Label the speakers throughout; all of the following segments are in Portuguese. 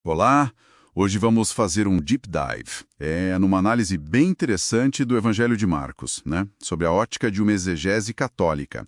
Speaker 1: Olá, hoje vamos fazer um deep dive. Numa análise bem interessante do Evangelho de Marcos, né? Sobre a ótica de uma exegese católica.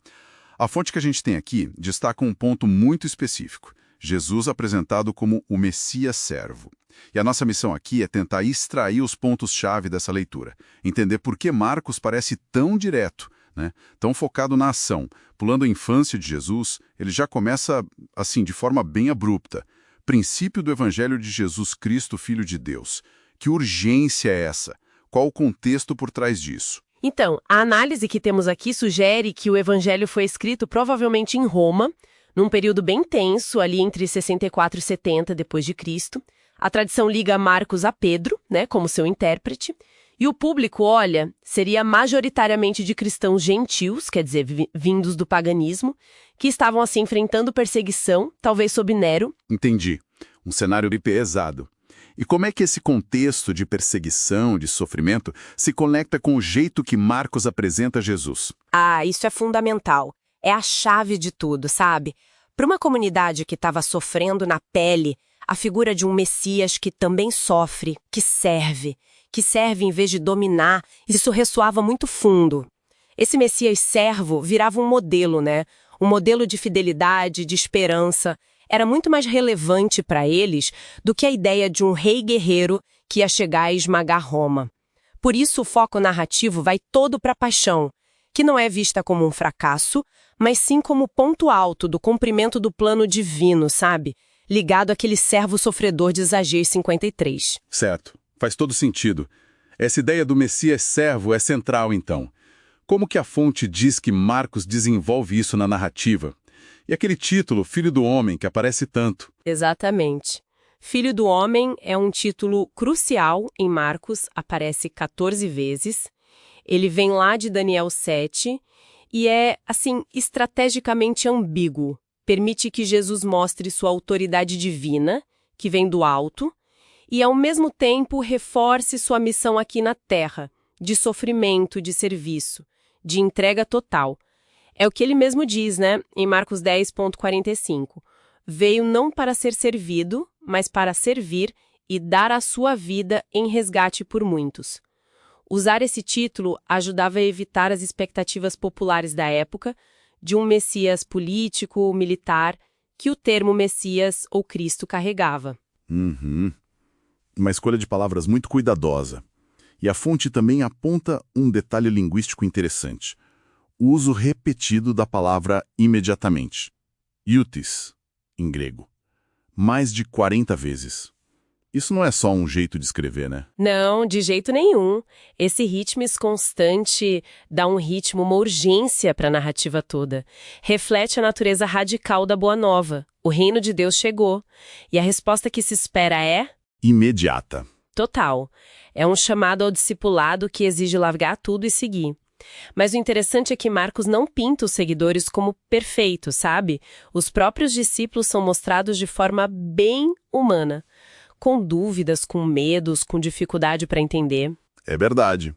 Speaker 1: A fonte que a gente tem aqui destaca um ponto muito específico. Jesus apresentado como o Messias servo. E a nossa missão aqui é tentar extrair os pontos-chave dessa leitura. Entender por que Marcos parece tão direto, né? Tão focado na ação. Pulando a infância de Jesus, ele já começa, assim, de forma bem abrupta. Princípio do Evangelho de Jesus Cristo, Filho de Deus. Que urgência é essa? Qual o contexto por trás disso?
Speaker 2: Então, a análise que temos aqui sugere que o Evangelho foi escrito provavelmente em Roma, num período bem tenso, ali entre 64 e 70 depois de Cristo. A tradição liga Marcos a Pedro, né, como seu intérprete. E o público, olha, seria majoritariamente de cristãos gentios, quer dizer, vindos do paganismo, que estavam assim enfrentando perseguição, talvez sob Nero.
Speaker 1: Entendi. Um cenário bem pesado. E como é que esse contexto de perseguição, de sofrimento, se conecta com o jeito que Marcos apresenta Jesus?
Speaker 3: Ah, isso é fundamental. É a chave de tudo, sabe? Para uma comunidade que estava sofrendo na pele, a figura de um Messias que também sofre, que serve em vez de dominar, isso ressoava muito fundo. Esse Messias servo virava um modelo, né? Um modelo de fidelidade, de esperança. Era muito mais relevante para eles do que a ideia de um rei guerreiro que ia chegar e esmagar Roma. Por isso o foco narrativo vai todo para a paixão, que não é vista como um fracasso, mas sim como ponto alto do cumprimento do plano divino, sabe? Ligado àquele servo sofredor de Isaías 53.
Speaker 1: Certo. Faz todo sentido. Essa ideia do Messias servo é central, então. Como que a fonte diz que Marcos desenvolve isso na narrativa? E aquele título, Filho do Homem, que aparece tanto?
Speaker 3: Exatamente. Filho do Homem é um título crucial em Marcos, aparece 14 vezes. Ele vem lá de Daniel 7 e é, assim, estrategicamente ambíguo. Permite que Jesus mostre sua autoridade divina, que vem do alto, e, ao mesmo tempo, reforce sua missão aqui na Terra, de sofrimento, de serviço, de entrega total. É o que ele mesmo diz, né, em Marcos 10,45. Veio não para ser servido, mas para servir e dar a sua vida em resgate por muitos. Usar esse título ajudava a evitar as expectativas populares da época de um Messias político ou militar que o termo Messias ou Cristo carregava.
Speaker 1: Uma escolha de palavras muito cuidadosa. E a fonte também aponta um detalhe linguístico interessante. O uso repetido da palavra imediatamente. Iutis, em grego. Mais de 40 vezes. Isso não é só um jeito de escrever, né?
Speaker 2: Não, de jeito nenhum. Esse ritmo constante dá um ritmo, uma urgência para a narrativa toda. Reflete a natureza radical da Boa Nova. O reino de Deus chegou. E a resposta que se espera é...
Speaker 1: imediata.
Speaker 2: Total. É um chamado ao discipulado que exige largar tudo e seguir. Mas o interessante é que Marcos não pinta os seguidores como perfeitos, sabe? Os próprios discípulos são mostrados de forma bem humana. Com dúvidas, com medos, com dificuldade para entender.
Speaker 1: É verdade.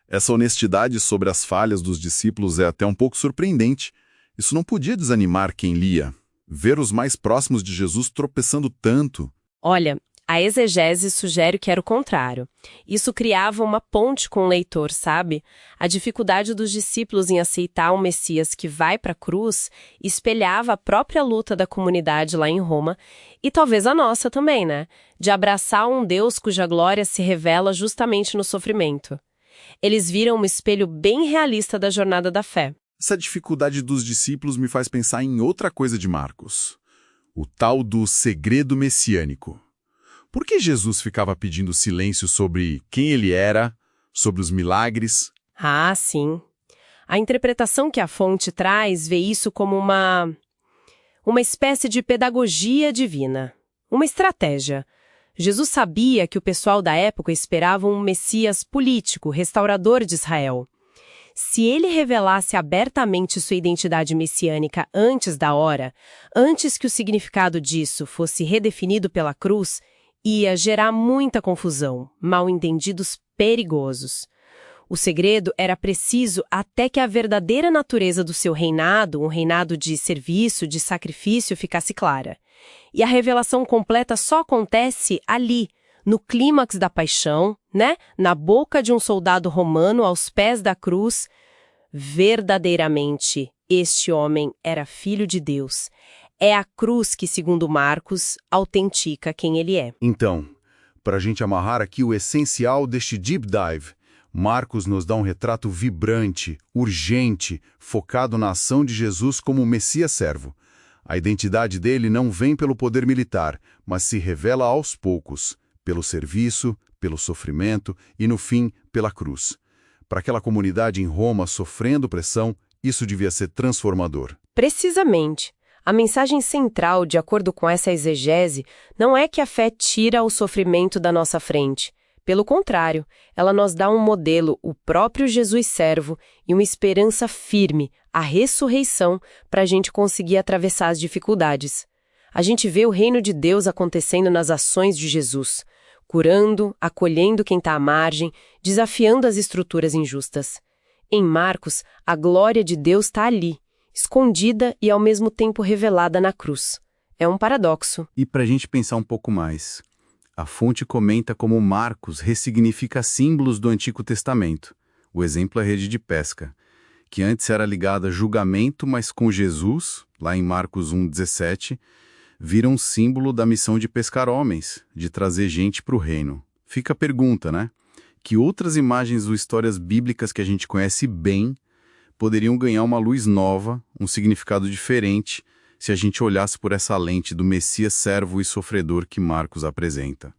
Speaker 1: Essa honestidade sobre as falhas dos discípulos é até um pouco surpreendente. Isso não podia desanimar quem lia. Ver os mais próximos de Jesus tropeçando tanto.
Speaker 2: Olha, a exegese sugere que era o contrário. Isso criava uma ponte com o leitor, sabe? A dificuldade dos discípulos em aceitar um Messias que vai para a cruz espelhava a própria luta da comunidade lá em Roma e talvez a nossa também, né? De abraçar um Deus cuja glória se revela justamente no sofrimento. Eles viram um espelho bem realista da jornada da fé.
Speaker 1: Essa dificuldade dos discípulos me faz pensar em outra coisa de Marcos. O tal do segredo messiânico. Por que Jesus ficava pedindo silêncio sobre quem ele era, sobre os milagres?
Speaker 2: Ah, sim. A interpretação que a fonte traz vê isso como uma espécie de pedagogia divina, uma estratégia. Jesus sabia que o pessoal da época esperava um Messias político, restaurador de Israel. Se ele revelasse abertamente sua identidade messiânica antes da hora, antes que o significado disso fosse redefinido pela cruz, ia gerar muita confusão, mal-entendidos perigosos. O segredo era preciso até que a verdadeira natureza do seu reinado, um reinado de serviço, de sacrifício, ficasse clara. E a revelação completa só acontece ali, no clímax da paixão, né? Na boca de um soldado romano aos pés da cruz. Verdadeiramente, este homem era filho de Deus. É a cruz que, segundo Marcos, autentica quem ele é.
Speaker 1: Então, para a gente amarrar aqui o essencial deste Deep Dive, Marcos nos dá um retrato vibrante, urgente, focado na ação de Jesus como Messias servo. A identidade dele não vem pelo poder militar, mas se revela aos poucos, pelo serviço, pelo sofrimento e, no fim, pela cruz. Para aquela comunidade em Roma sofrendo pressão, isso devia ser transformador.
Speaker 2: Precisamente. A mensagem central, de acordo com essa exegese, não é que a fé tira o sofrimento da nossa frente. Pelo contrário, ela nos dá um modelo, o próprio Jesus servo, e uma esperança firme, a ressurreição, para a gente conseguir atravessar as dificuldades. A gente vê o reino de Deus acontecendo nas ações de Jesus, curando, acolhendo quem está à margem, desafiando as estruturas injustas. Em Marcos, a glória de Deus está ali, escondida e ao mesmo tempo revelada na cruz. É um paradoxo.
Speaker 1: E para a gente pensar um pouco mais, a fonte comenta como Marcos ressignifica símbolos do Antigo Testamento. O exemplo é a rede de pesca, que antes era ligada a julgamento, mas com Jesus, lá em Marcos 1,17, vira um símbolo da missão de pescar homens, de trazer gente para o reino. Fica a pergunta, né? Que outras imagens ou histórias bíblicas que a gente conhece bem poderiam ganhar uma luz nova, um significado diferente, se a gente olhasse por essa lente do Messias servo e sofredor que Marcos apresenta.